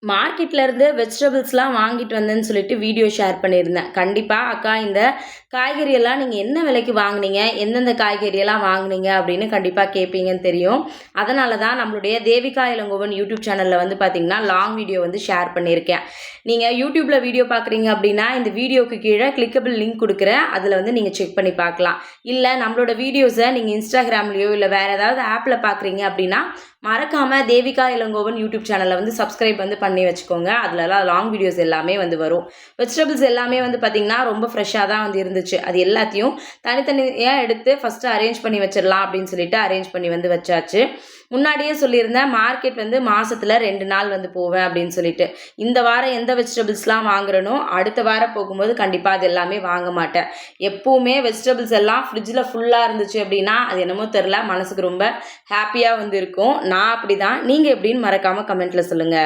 மார்க்கெட்ல இருந்து வெஜிடபிள்ஸ்லாம் வாங்கிட்டு வந்தேன்னு சொல்லிட்டு வீடியோ ஷேர் பண்ணியிருந்தேன். கண்டிப்பா அக்கா இந்த காய்கறி எல்லாம் நீங்க என்ன விலைக்கு வாங்குனீங்க? எந்தெந்த காய்கறி எல்லாம் வாங்குனீங்க? அப்படின்னு கண்டிப்பா கேட்பீங்கன்னு தெரியும். அதனால தான் நம்மளுடைய தேவிகா இளங்கோவன் யூடியூப் சேனல்ல வந்து பார்த்தீங்கன்னா, லாங் வீடியோ வந்து ஷேர் பண்ணியிருக்கேன். நீங்க யூடியூப்ல வீடியோ பார்க்குறீங்க அப்படின்னா, இந்த வீடியோக்கு கீழ கிளிக்கபிள் லிங்க் குடுக்குறேன். அதுல வந்து நீங்க செக் பண்ணி பார்க்கலாம். இல்ல நம்மளோட வீடியோஸ நீங்க Instagramலயோ இல்ல வேற ஏதாவது ஆப்ல பார்க்குறீங்க அப்படின்னா, மறக்காம தேவிகா இளங்கோவன் யூடியூப் சேனலை வந்து சப்ஸ்கிரைப் வந்து பண்ணி வச்சுக்கோங்க. அதுலலாம் லாங் வீடியோஸ் எல்லாமே வந்து வரும். வெஜிடபிள்ஸ் எல்லாமே வந்து பார்த்தீங்கன்னா, ரொம்ப ஃப்ரெஷ்ஷாக தான் வந்து இருந்துச்சு. அது எல்லாத்தையும் தனித்தனியா எடுத்து ஃபஸ்ட்டு அரேஞ்ச் பண்ணி வச்சிடலாம் அப்படின்னு சொல்லிட்டு அரேஞ்ச் பண்ணி வந்து வச்சாச்சு. முன்னாடியே சொல்லியிருந்தேன் மார்க்கெட் வந்து மாசத்துல 2 நாள் வந்து போவேன் அப்படின்னு சொல்லிட்டு. இந்த வாரம் எந்த வெஜிடபிள்ஸ்லாம் வாங்குறேனோ, அடுத்த வாரம் போகும்போது கண்டிப்பா அது எல்லாமே வாங்க மாட்டேன். எப்பவுமே வெஜிடபிள்ஸ் எல்லாம் ஃப்ரிட்ஜில ஃபுல்லா இருந்துச்சு அப்படின்னா, அது என்னமோ தெரியல மனசுக்கு ரொம்ப ஹேப்பியா வந்து இருக்கும். நான் அப்படிதான். நீங்க எப்படின்னு மறக்காம கமெண்ட்ல சொல்லுங்க.